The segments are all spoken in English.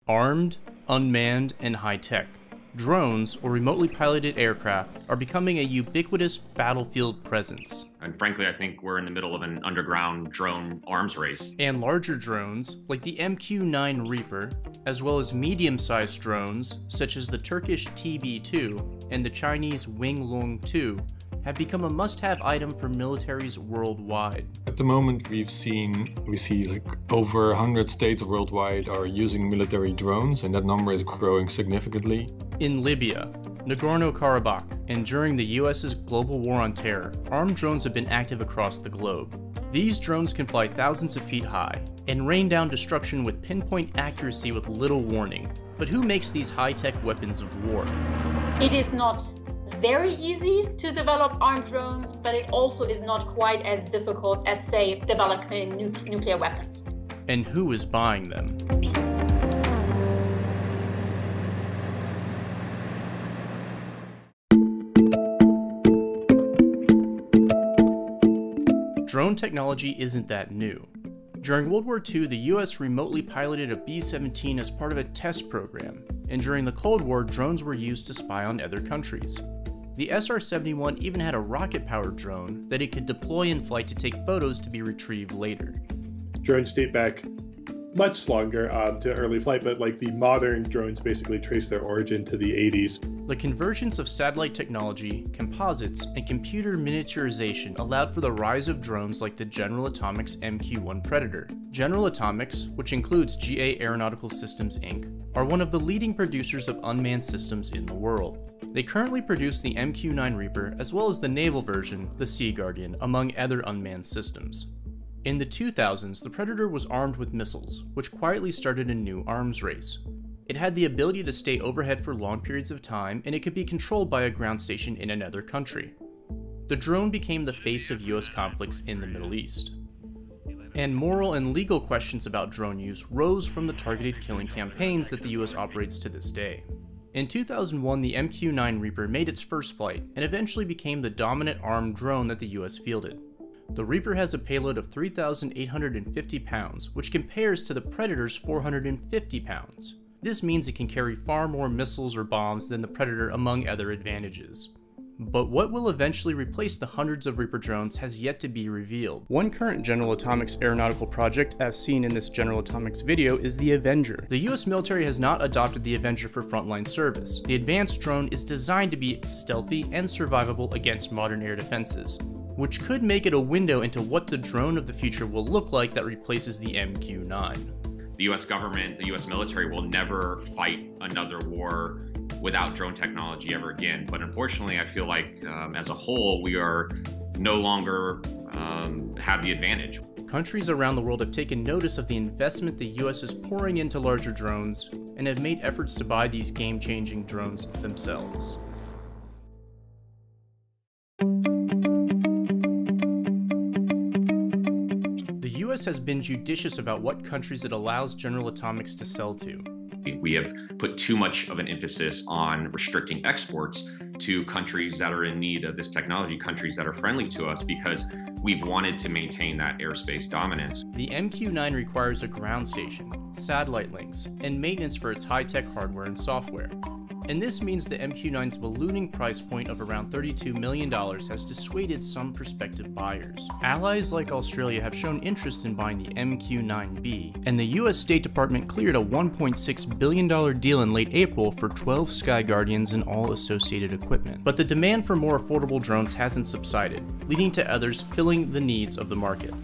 Armed, unmanned, and high-tech, drones, or remotely piloted aircraft, are becoming a ubiquitous battlefield presence. And frankly, I think we're in the middle of an underground drone arms race. And larger drones, like the MQ-9 Reaper, as well as medium-sized drones, such as the Turkish TB2 and the Chinese Winglong 2, have become a must-have item for militaries worldwide. At the moment, we see like over 100 states worldwide are using military drones, and that number is growing significantly. In Libya, Nagorno-Karabakh, and during the US's global war on terror, armed drones have been active across the globe. These drones can fly thousands of feet high and rain down destruction with pinpoint accuracy with little warning. But who makes these high-tech weapons of war? It is not very easy to develop armed drones, but it also is not quite as difficult as, say, developing nuclear weapons. And who is buying them? Drone technology isn't that new. During World War II, the US remotely piloted a B-17 as part of a test program, and during the Cold War, drones were used to spy on other countries. The SR-71 even had a rocket-powered drone that it could deploy in flight to take photos to be retrieved later. Drones date back much longer to early flight, but like the modern drones basically trace their origin to the 80s. The convergence of satellite technology, composites, and computer miniaturization allowed for the rise of drones like the General Atomics MQ-1 Predator. General Atomics, which includes GA Aeronautical Systems Inc., are one of the leading producers of unmanned systems in the world. They currently produce the MQ-9 Reaper as well as the naval version, the Sea Guardian, among other unmanned systems. In the 2000s, the Predator was armed with missiles, which quietly started a new arms race. It had the ability to stay overhead for long periods of time, and it could be controlled by a ground station in another country. The drone became the face of US conflicts in the Middle East. And moral and legal questions about drone use rose from the targeted killing campaigns that the US operates to this day. In 2001, the MQ-9 Reaper made its first flight, and eventually became the dominant armed drone that the US fielded. The Reaper has a payload of 3,850 pounds, which compares to the Predator's 450 pounds. This means it can carry far more missiles or bombs than the Predator, among other advantages. But what will eventually replace the hundreds of Reaper drones has yet to be revealed. One current General Atomics aeronautical project, as seen in this General Atomics video, is the Avenger. The US military has not adopted the Avenger for frontline service. The advanced drone is designed to be stealthy and survivable against modern air defenses, which could make it a window into what the drone of the future will look like that replaces the MQ-9. The US government, the US military will never fight another war without drone technology ever again. But unfortunately, I feel like as a whole, we are no longer have the advantage. Countries around the world have taken notice of the investment the US is pouring into larger drones and have made efforts to buy these game-changing drones themselves. The US has been judicious about what countries it allows General Atomics to sell to. We have put too much of an emphasis on restricting exports to countries that are in need of this technology, countries that are friendly to us, because we've wanted to maintain that airspace dominance. The MQ-9 requires a ground station, satellite links, and maintenance for its high-tech hardware and software. And this means the MQ-9's ballooning price point of around $32 million has dissuaded some prospective buyers. Allies like Australia have shown interest in buying the MQ-9B, and the US State Department cleared a $1.6 billion deal in late April for 12 Sky Guardians and all associated equipment. But the demand for more affordable drones hasn't subsided, leading to others filling the needs of the market.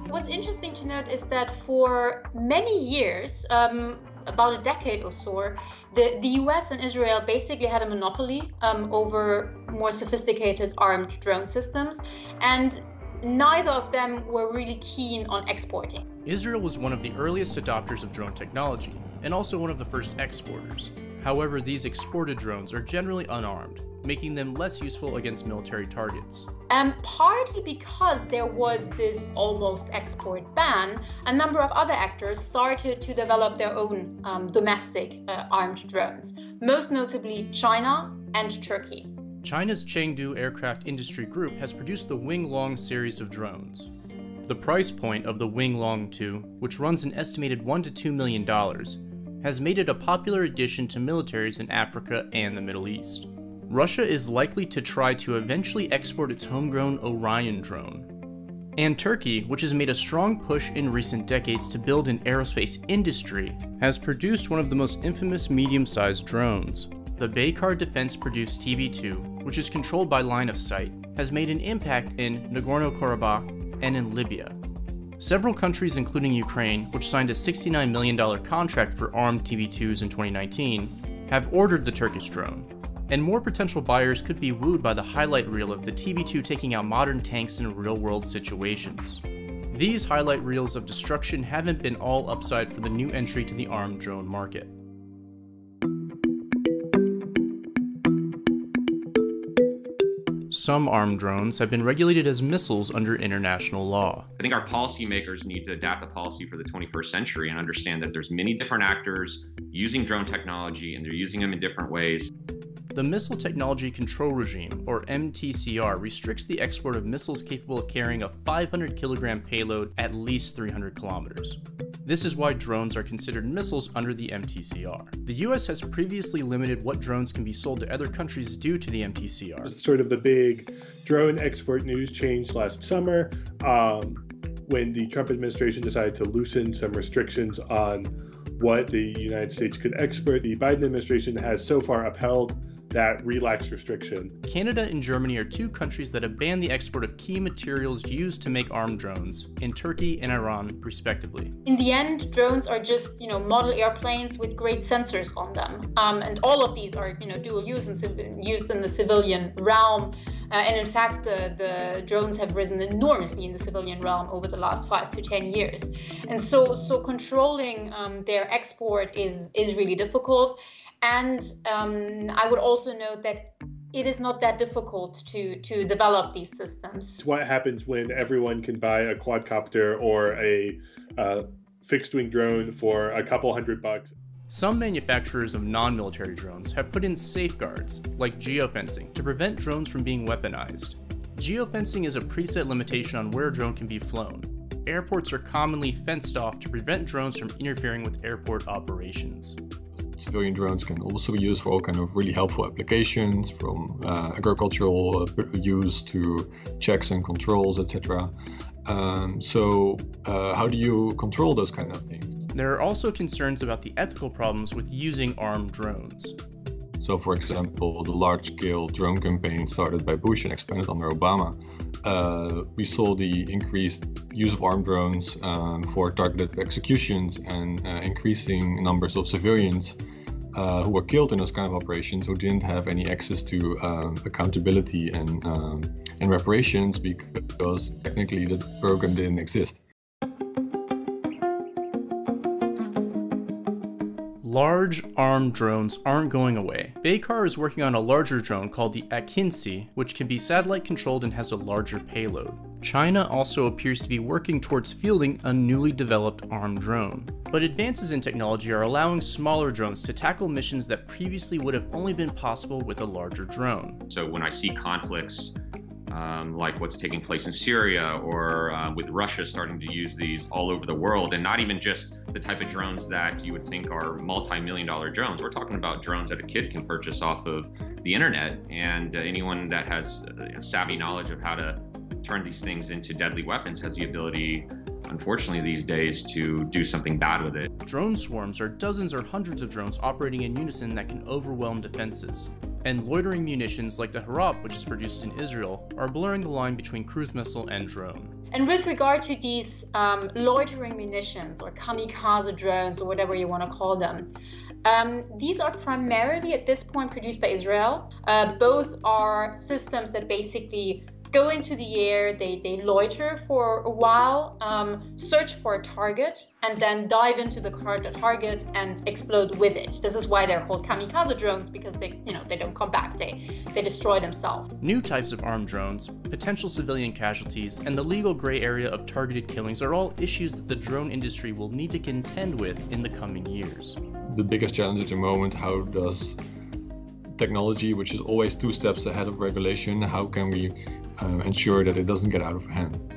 What's interesting to note is that for many years, about a decade or so, the US and Israel basically had a monopoly over more sophisticated armed drone systems, and neither of them were really keen on exporting. Israel was one of the earliest adopters of drone technology, and also one of the first exporters. However, these exported drones are generally unarmed, making them less useful against military targets. Partly because there was this almost export ban, a number of other actors started to develop their own domestic armed drones, most notably China and Turkey. China's Chengdu Aircraft Industry Group has produced the Winglong series of drones. The price point of the Winglong 2, which runs an estimated $1 to $2 million, has made it a popular addition to militaries in Africa and the Middle East. Russia is likely to try to eventually export its homegrown Orion drone. And Turkey, which has made a strong push in recent decades to build an aerospace industry, has produced one of the most infamous medium-sized drones. The Baykar Defense-produced TB2, which is controlled by line of sight, has made an impact in Nagorno-Karabakh and in Libya. Several countries, including Ukraine, which signed a $69 million contract for armed TB2s in 2019, have ordered the Turkish drone. And more potential buyers could be wooed by the highlight reel of the TB2 taking out modern tanks in real-world situations. These highlight reels of destruction haven't been all upside for the new entry to the armed drone market. Some armed drones have been regulated as missiles under international law. I think our policymakers need to adapt the policy for the 21st century and understand that there's many different actors using drone technology, and they're using them in different ways. The Missile Technology Control Regime, or MTCR, restricts the export of missiles capable of carrying a 500 kilogram payload at least 300 kilometers. This is why drones are considered missiles under the MTCR. The US has previously limited what drones can be sold to other countries due to the MTCR. It's sort of the big drone export news changed last summer when the Trump administration decided to loosen some restrictions on what the United States could export. The Biden administration has so far upheld that relaxed restriction. Canada and Germany are two countries that have banned the export of key materials used to make armed drones, in Turkey and Iran, respectively. In the end, drones are just, model airplanes with great sensors on them. And all of these are, dual use and used in the civilian realm. And in fact, the drones have risen enormously in the civilian realm over the last 5 to 10 years. And so controlling their export is really difficult. And I would also note that it is not that difficult to develop these systems. What happens when everyone can buy a quadcopter or a fixed-wing drone for a couple $100? Some manufacturers of non-military drones have put in safeguards, like geofencing, to prevent drones from being weaponized. Geofencing is a preset limitation on where a drone can be flown. Airports are commonly fenced off to prevent drones from interfering with airport operations. Civilian drones can also be used for all kind of really helpful applications, from agricultural use to checks and controls, etc. So how do you control those kind of things? There are also concerns about the ethical problems with using armed drones. So, for example, the large-scale drone campaign started by Bush and expanded under Obama. We saw the increased use of armed drones for targeted executions and increasing numbers of civilians who were killed in those kind of operations who didn't have any access to accountability and reparations because technically the program didn't exist. Large armed drones aren't going away. Baykar is working on a larger drone called the Akinci, which can be satellite controlled and has a larger payload. China also appears to be working towards fielding a newly developed armed drone. But advances in technology are allowing smaller drones to tackle missions that previously would have only been possible with a larger drone. So when I see conflicts like what's taking place in Syria, or with Russia starting to use these all over the world, and not even just the type of drones that you would think are multi-million-dollar drones. We're talking about drones that a kid can purchase off of the internet, and anyone that has savvy knowledge of how to turn these things into deadly weapons has the ability, unfortunately these days, to do something bad with it. Drone swarms are dozens or hundreds of drones operating in unison that can overwhelm defenses. And loitering munitions like the Aphrodite, which is produced in Israel, are blurring the line between cruise missile and drone. And with regard to these loitering munitions or kamikaze drones or whatever you want to call them, these are primarily at this point produced by Israel. Both are systems that basically go into the air, they loiter for a while, search for a target, and then dive into the target and explode with it. This is why they're called kamikaze drones, because they don't come back, they destroy themselves. New types of armed drones, potential civilian casualties, and the legal gray area of targeted killings are all issues that the drone industry will need to contend with in the coming years. The biggest challenge at the moment, how does technology, which is always 2 steps ahead of regulation, how can we ensure that it doesn't get out of hand?